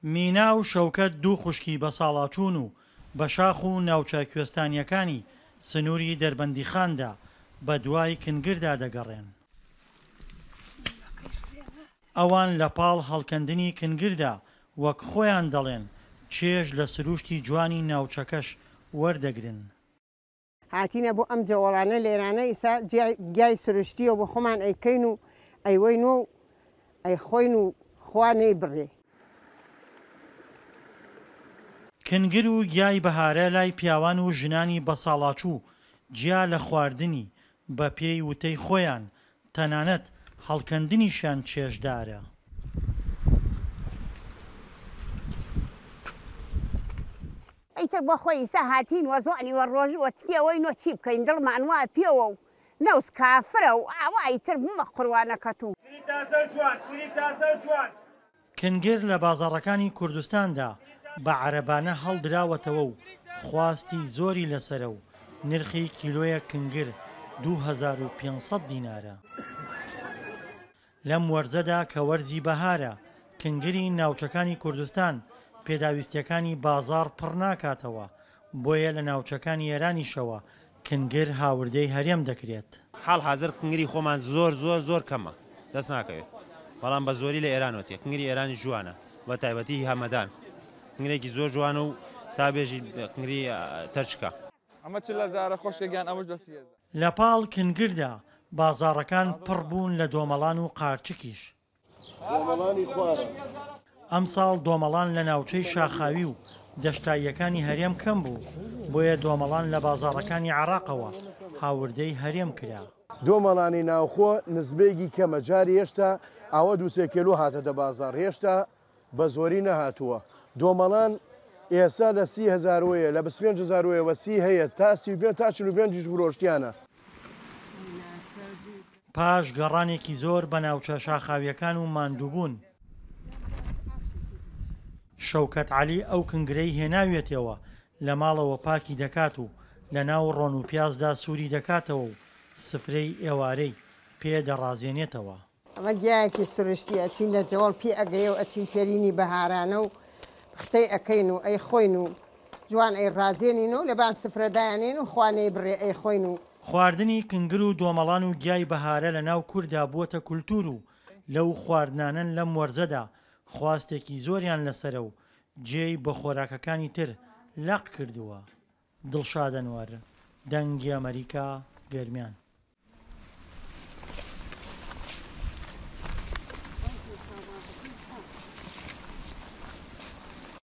مینا و شەوکەت دوو خوشکی بە ساڵاچوون و بە شاخ و ناوچە کوێستانیەکانی سنووری دەربەندیخاندا بە دوای کنگردا دەگەڕێن. ئەوان لە پاڵ هەڵکەندنی کنگردا وەک خۆیان دەڵێن چێژ لە سروشتی جوانی ناوچەکەش وەردەگرن. هاتینە بۆ ئەم جەوەڵانە لێرانە ئیسا گیای سروشتیەوە بۆ خۆمان ئەیکەین و ئەیوەین و ئەیخۆین و خوا نەیبڕێ. کنگر و گیای بەهارە لای پیاوان و ژنانی بەساڵاچوو جیا لە خواردنی بە پێی وتەی خۆیان تەنانەت هەڵکەندنیشان چێژدارە. ئەیتر بۆ خۆی ئیسا هاتین وەزوانی وە ڕۆژ وەتکیەوەی نۆ چی بکەین دڵمان وایە پێوە و نەوس کافرە و ئاوا ئیتر بمە قوربانەکەت و کنگر لە بازاڕەکانی کوردستاندا بە عەرەبانە هەڵدراوەتەوە و خواستی زۆری لەسەرە و نرخی کیلۆیە کنگر 2500 دینارە. لەم وەرزەدا کە وەرزی بەهارە کنگری ناوچەکانی کوردستان پێداویستیەکانی بازار پڕ ناکاتەوە، بۆیە لە ناوچەکانی ئێرانیشەوە کنگر هاوردەی هەرێم دەکرێت. حاڵ حاضر کنگری خۆمان زۆر کەمە دەست ناکەوێت، بەڵام بە زۆری لە ئێرانوەتێ کنگری ئێرانی جوانە بە تایبەتی هەمەدان کنگرێکی زۆر جوانە و تا بێژی کنگری تەرچکە. ئەمە چ لە زارە خۆشێکیان ئەمەش بەسیە. لە پاڵ کنگردا بازاڕەکان پڕ بوون لە دۆمەڵان و قارچکیش. ئەم ساڵ دۆمەڵان لە ناوچەی شاخاوی و دەشتاییەکانی هەرێم کەم بوو، بۆیە دۆمەڵان لە بازاڕەکانی عێراقەوە هاوردەی هەرێم کرا. دۆمەڵانی ناوخۆ نزبێکی کەمە، جاری هێشتا ئەوە 2-3 کیلۆ هاتە دە بازار، هێشتا بە زۆری نەهاتووە. دۆمەڵان ئێستا لە 30,000 وەیە، لە 25,000 وەیەوە 30 هەیە تا 35 تا 45 فرۆشتیانە. پاش گەڕانێکی زۆر بە ناوچە شاخاویەکان و ماندووبوون، شەوکەت عەلی ئەو کنگرەی هێناوێتەوە لە ماڵەوە پاکی دەکات و لە ناو ڕۆن و پیازدا سووری دەکاتەوە و سفرەی ئێوارەی پێ دەڕازێنێتەوە. ئەمە گیایەکی سروشتی ئەچین لە جەوەڵ پێ ئەگەیە و ئەچین پێرینی بەهارانە و پختەی ئەکەین و ئەی خۆین و جوان ئەی ڕازێنین و لەبان سفرەدایانێن و خوانەی بڕێ ئەی خۆین و خواردنی کنگر و دۆمەڵان و گیای بەهارە لە ناو کووردا بووەتە کولتور و لەو خواردنانن لەم وەرزەدا خواستێکی زۆریان لەسرە و جێی بە خۆراکەکانی تر لەق کردووە. دڵشاد ئەنوەر، دەنگی ئەمریکا، گەرمیان.